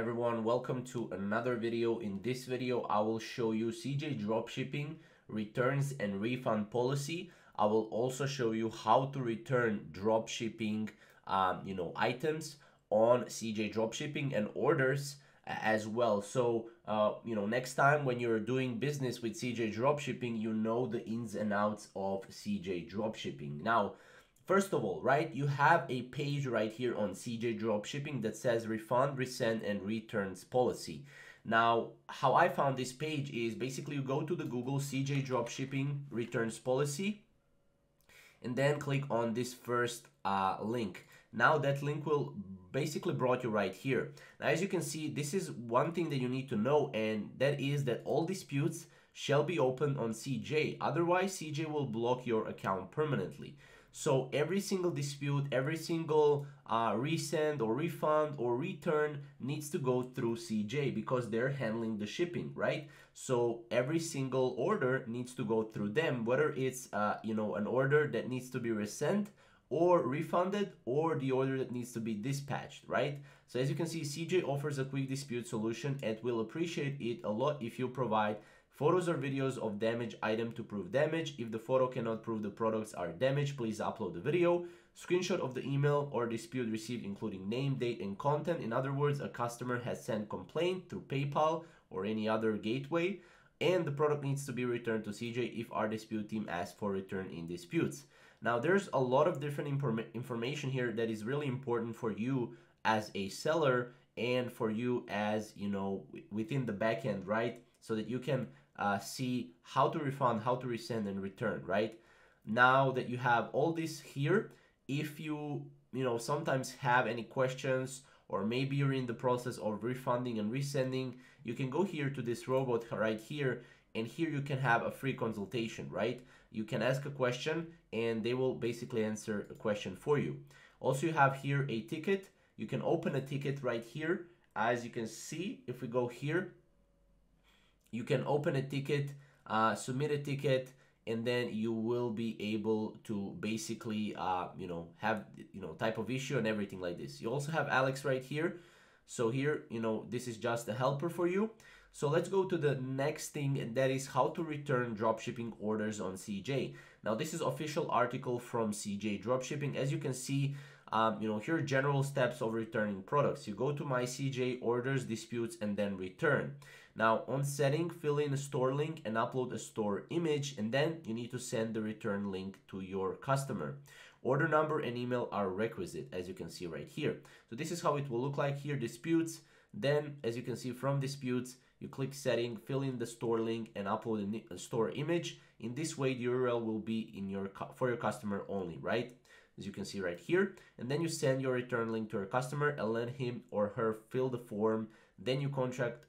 everyone, welcome to another video. In this video I will show you CJ Dropshipping returns and refund policy. I will also show you how to return dropshipping items on CJ Dropshipping and orders as well. So next time when you're doing business with CJ Dropshipping, you know the ins and outs of CJ Dropshipping. Now, first of all, right, you have a page right here on CJ Dropshipping that says refund, resend, and returns policy. Now, how I found this page is basically you go to the Google CJ Dropshipping returns policy and then click on this first link. Now that link will basically brought you right here. Now, as you can see, this is one thing that you need to know, and that is that all disputes shall be opened on CJ. Otherwise, CJ will block your account permanently. So every single dispute, every single resend or refund or return needs to go through CJ because they're handling the shipping, right? So every single order needs to go through them, whether it's an order that needs to be resent or refunded, or the order that needs to be dispatched, right? So as you can see, CJ offers a quick dispute solution and will appreciate it a lot if you provide photos or videos of damaged item to prove damage. If the photo cannot prove the products are damaged, please upload the video. Screenshot of the email or dispute received including name, date, and content. In other words, a customer has sent complaint through PayPal or any other gateway, and the product needs to be returned to CJ if our dispute team asks for return in disputes. Now, there's a lot of different information here that is really important for you as a seller and for you as, within the backend, right? So that you can see how to refund, how to resend and return, right? Now that you have all this here, if you sometimes have any questions, or maybe you're in the process of refunding and resending, you can go here to this robot right here, and here you can have a free consultation, right? You can ask a question and they will basically answer a question for you. Also, you have here a ticket. You can open a ticket right here. As you can see, if we go here, you can open a ticket, submit a ticket, and then you will be able to basically, have, type of issue and everything like this. You also have Alex right here. So here, this is just a helper for you. So let's go to the next thing, and that is how to return dropshipping orders on CJ. Now, this is official article from CJ Dropshipping. As you can see, here are general steps of returning products. You go to my CJ orders, disputes, and then return. Now, on setting, fill in a store link and upload a store image, and then you need to send the return link to your customer. Order number and email are requisite, as you can see right here. So this is how it will look like here, disputes. Then, as you can see from disputes, you click setting, fill in the store link, and upload a store image. In this way, the URL will be in for your customer only, right? As you can see right here. And then you send your return link to your customer and let him or her fill the form. Then you contact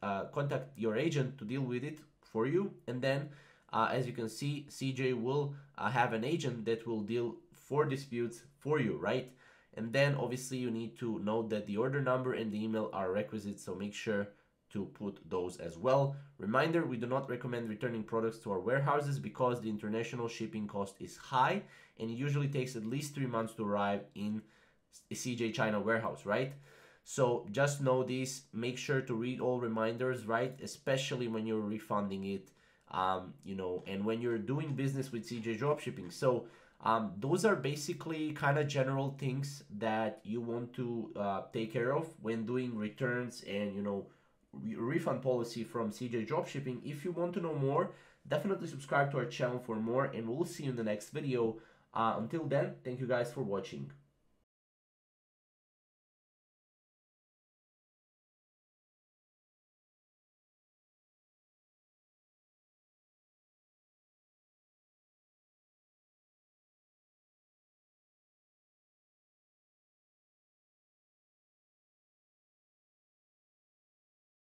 your agent to deal with it for you. And then, as you can see, CJ will have an agent that will deal for disputes for you, right? And then obviously you need to note that the order number and the email are requisite, so make sure to put those as well. Reminder, we do not recommend returning products to our warehouses because the international shipping cost is high and it usually takes at least 3 months to arrive in a CJ China warehouse, right? So just know this, make sure to read all reminders, right? Especially when you're refunding it, and when you're doing business with CJ Dropshipping. So those are basically kind of general things that you want to take care of when doing returns and, refund policy from CJ Dropshipping. If you want to know more, definitely subscribe to our channel for more, and we'll see you in the next video. Until then, thank you guys for watching.